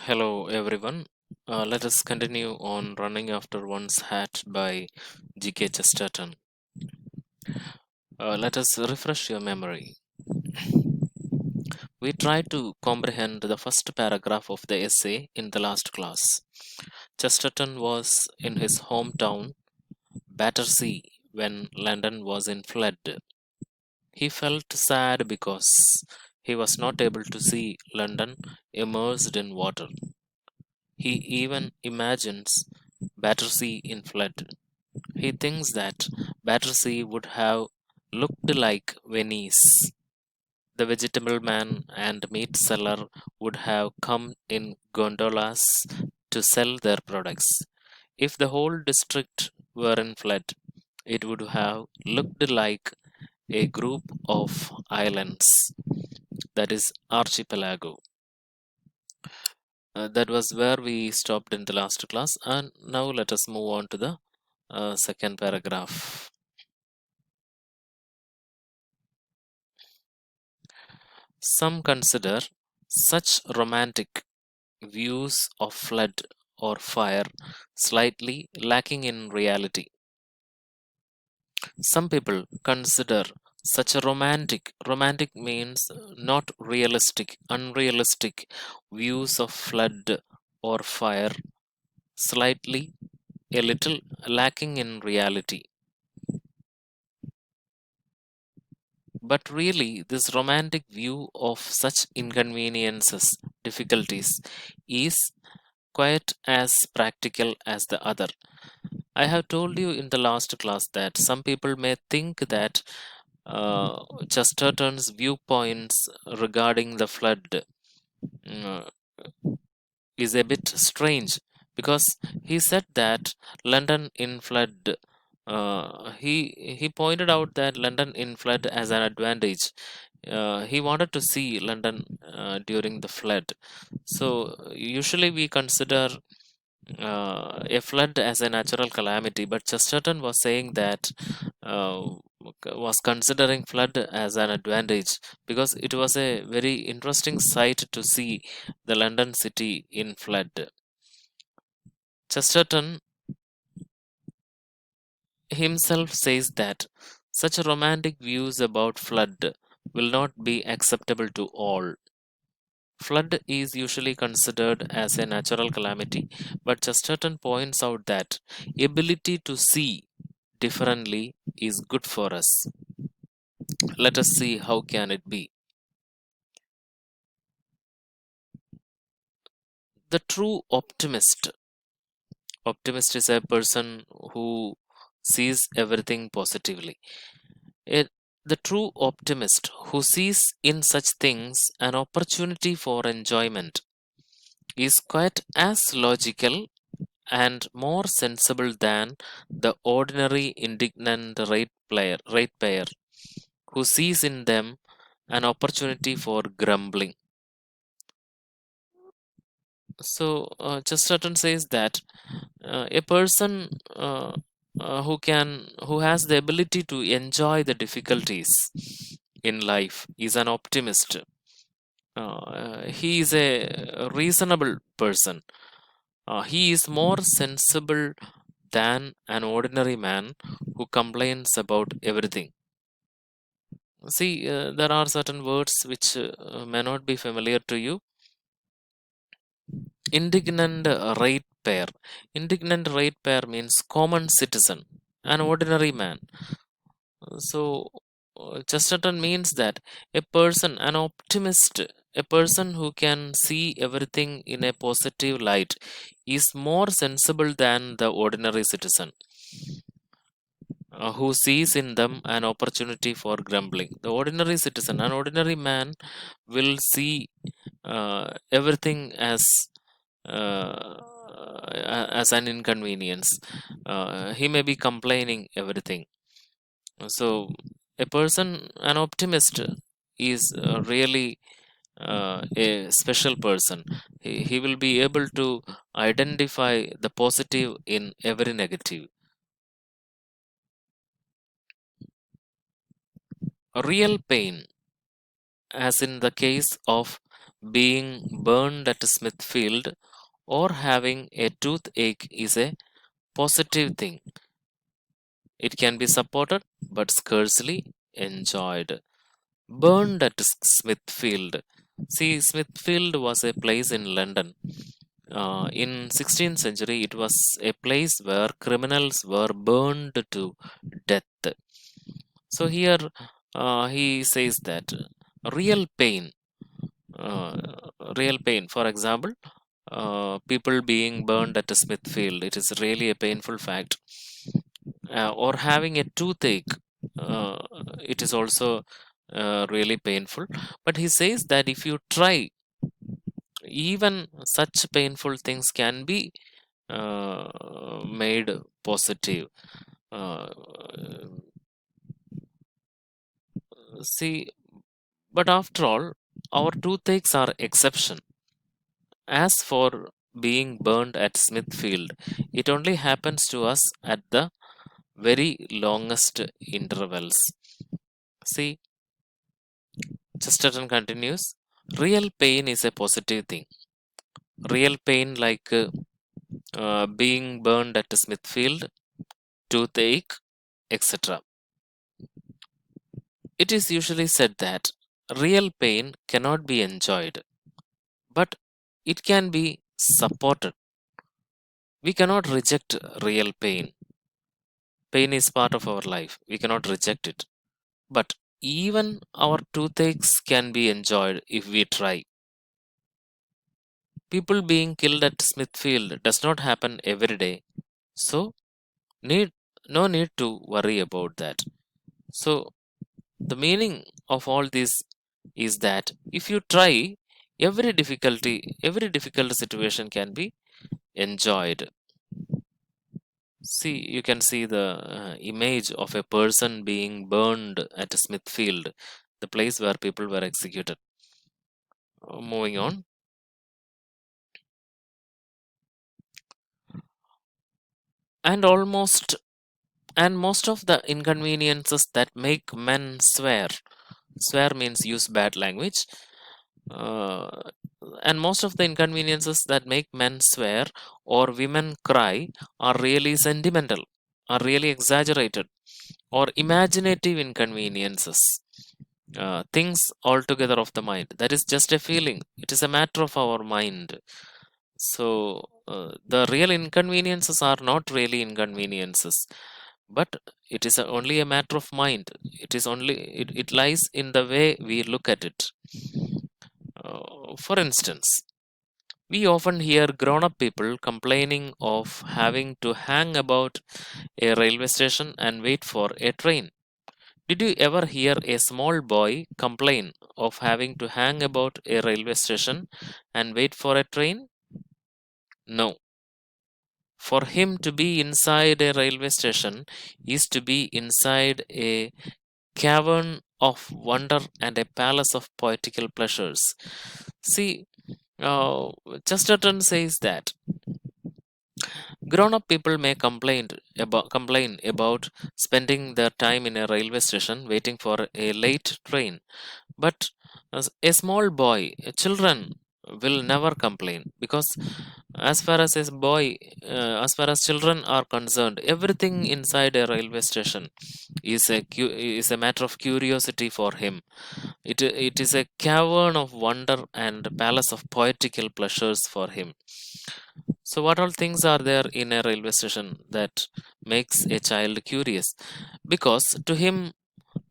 Hello, everyone. Let us continue on Running After One's Hat by G.K. Chesterton. Let us refresh your memory. We tried to comprehend the first paragraph of the essay in the last class. Chesterton was in his hometown, Battersea, when London was in flood. He felt sad because he was not able to see London immersed in water. He even imagines Battersea in flood. He thinks that Battersea would have looked like Venice. The vegetable man and meat seller would have come in gondolas to sell their products. If the whole district were in flood, it would have looked like a group of islands, that is, archipelago. That was where we stopped in the last class, and now let us move on to the second paragraph. Some consider such romantic views of flood or fire slightly lacking in reality. Some people consider such a romantic means not realistic, unrealistic views of flood or fire slightly, a little lacking in reality. But really, this romantic view of such inconveniences, difficulties, is quite as practical as the other. I have told you in the last class that some people may think that Chesterton's viewpoints regarding the flood uh, is a bit strange because he said that London in flood. He pointed out that London in flood as an advantage. He wanted to see London during the flood. So usually we consider a flood as a natural calamity, but Chesterton was saying that uh, was considering flood as an advantage because it was a very interesting sight to see the London city in flood. Chesterton himself says that such romantic views about flood will not be acceptable to all. Flood is usually considered as a natural calamity, but Chesterton points out that ability to see differently is good for us. Let us see how can it be. The true optimist is a person who sees everything positively. It, the true optimist who sees in such things an opportunity for enjoyment is quite as logical and more sensible than the ordinary indignant ratepayer who sees in them an opportunity for grumbling. So Chesterton says that a person who has the ability to enjoy the difficulties in life is an optimist. He is a reasonable person. He is more sensible than an ordinary man who complains about everything. See, there are certain words which may not be familiar to you. Indignant ratepayer. Indignant ratepayer means common citizen, an ordinary man. So, Chesterton means that a person, an optimist, a person who can see everything in a positive light, is more sensible than the ordinary citizen who sees in them an opportunity for grumbling. The ordinary citizen, an ordinary man, will see everything as an inconvenience. He may be complaining everything. So, a person, an optimist, is really a special person. He will be able to identify the positive in every negative. Real pain, as in the case of being burned at Smithfield or having a toothache is a positive thing. It can be supported but scarcely enjoyed. Burned at Smithfield. See, Smithfield was a place in London. In 16th century, it was a place where criminals were burned to death. So here he says that real pain, uh, real pain. For example, people being burned at a Smithfield. It is really a painful fact. Or having a toothache. Uh, it is also really painful. But he says that if you try, even such painful things can be made positive. Uh, see, but after all, our toothaches are exception. As for being burned at Smithfield, it only happens to us at the very longest intervals. See, Chesterton continues, real pain is a positive thing. Real pain like being burned at Smithfield, toothache, etc. It is usually said that real pain cannot be enjoyed, but it can be supported. We cannot reject real pain. Pain is part of our life. We cannot reject it. But even our toothaches can be enjoyed if we try. People being killed at Smithfield does not happen every day. So need no need to worry about that. So the meaning of all this is that if you try, every difficult situation can be enjoyed. See, you can see the image of a person being burned at Smithfield, the place where people were executed. Moving on. And almost and most of the inconveniences that make men swear means use bad language, uh, and most of the inconveniences that make men swear or women cry are really sentimental, are really exaggerated, or imaginative inconveniences, things altogether of the mind. That is just a feeling, it is a matter of our mind. So the real inconveniences are not really inconveniences, but it is only a matter of mind. It is only it lies in the way we look at it. For instance, we often hear grown-up people complaining of having to hang about a railway station and wait for a train. Did you ever hear a small boy complain of having to hang about a railway station and wait for a train? No. For him to be inside a railway station is to be inside a cavern of wonder and a palace of poetical pleasures. See, uh, Chesterton says that grown-up people may complain about spending their time in a railway station waiting for a late train, but as a small boy, children will never complain, because as far as children are concerned, everything inside a railway station is a matter of curiosity for him. It is a cavern of wonder and palace of poetical pleasures for him. So what all things are there in a railway station that makes a child curious? Because to him,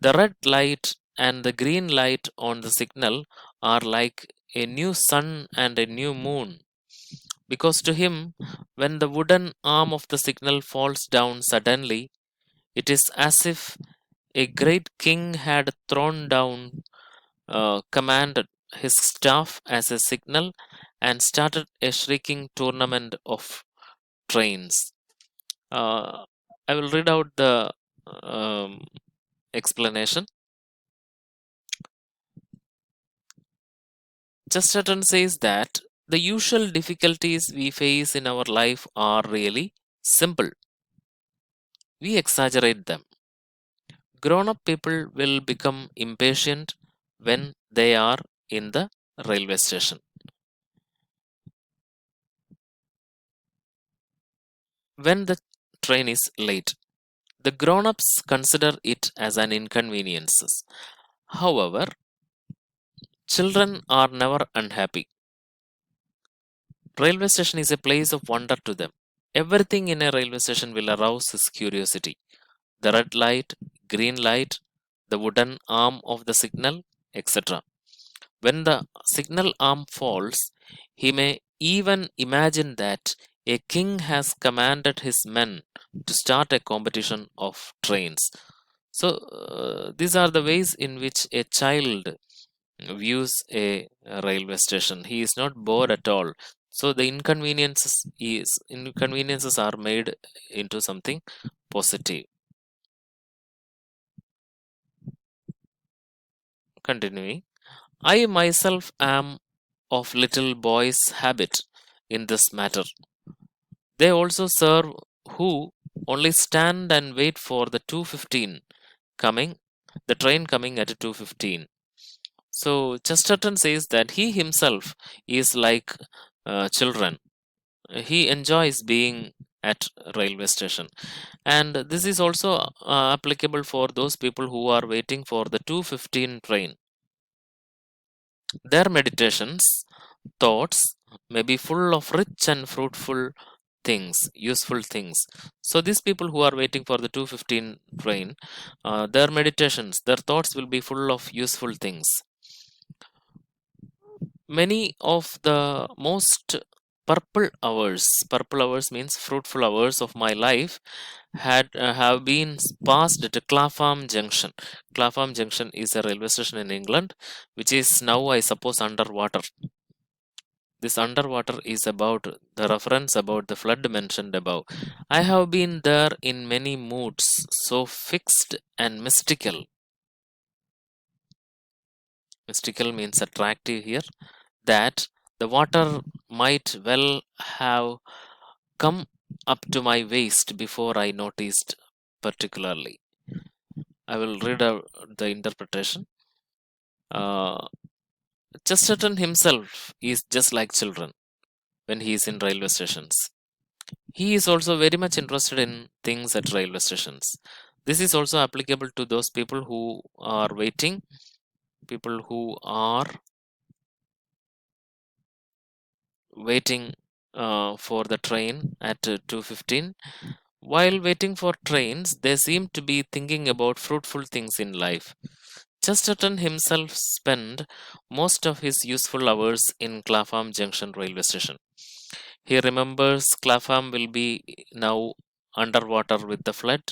the red light and the green light on the signal are like a new sun and a new moon. Because to him, when the wooden arm of the signal falls down suddenly, it is as if a great king had thrown down, commanded his staff as a signal, and started a shrieking tournament of trains. Uh, I will read out the um, explanation. Chesterton says that the usual difficulties we face in our life are really simple. We exaggerate them. Grown up people will become impatient when they are in the railway station. When the train is late, the grown-ups consider it as an inconvenience. However, children are never unhappy. Railway station is a place of wonder to them. Everything in a railway station will arouse his curiosity. The red light, green light, the wooden arm of the signal, etc. When the signal arm falls, he may even imagine that a king has commanded his men to start a competition of trains. So, these are the ways in which a child views a railway station. He is not bored at all. So the inconveniences are made into something positive. Continuing, I myself am of little boy's habit in this matter. They also serve who only stand and wait for the 2:15 coming, the train coming at 2:15. So Chesterton says that he himself is like children. He enjoys being at railway station, and this is also applicable for those people who are waiting for the 2:15 train. Their meditations, thoughts may be full of rich and fruitful things, useful things. So these people who are waiting for the 2:15 train, their meditations, their thoughts will be full of useful things. Many of the most purple hours means fruitful hours of my life have been passed at Clapham Junction. Clapham Junction is a railway station in England, which is now, I suppose, underwater. This underwater is about the reference about the flood mentioned above. I have been there in many moods, so fixed and mystical. Mystical means attractive here, that the water might well have come up to my waist before I noticed particularly. I will read out the interpretation. Uh, Chesterton himself is just like children when he is in railway stations. He is also very much interested in things at railway stations. This is also applicable to those people who are waiting, people who are waiting for the train at 2:15. While waiting for trains, they seem to be thinking about fruitful things in life. Chesterton himself spent most of his useful hours in Clapham Junction railway station. He remembers Clapham will be now underwater with the flood.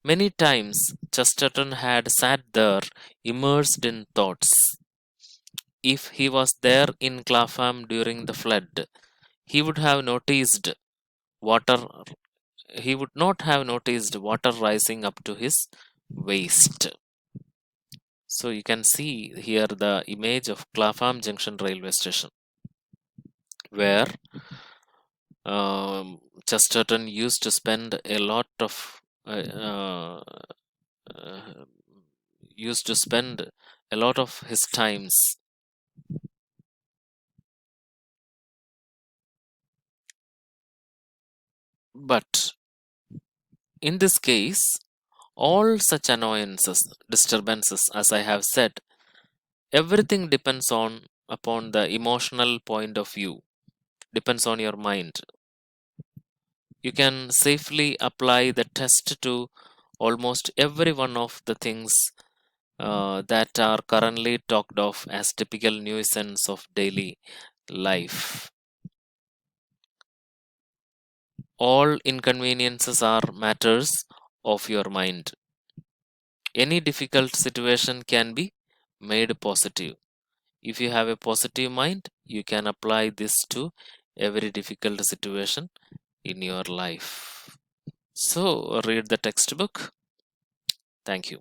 Many times Chesterton had sat there immersed in thoughts. If he was there in Clapham during the flood, he would have noticed water he would not have noticed water rising up to his waist. So you can see here the image of Clapham Junction railway station, where Chesterton used to spend a lot of uh, used to spend a lot of his times. But in this case, all such annoyances, disturbances, as I have said, everything depends on upon the emotional point of view, depends on your mind. You can safely apply the test to almost every one of the things that are currently talked of as typical nuisance of daily life. All inconveniences are matters of your mind. Any difficult situation can be made positive. If you have a positive mind, you can apply this to every difficult situation in your life. So, read the textbook. Thank you.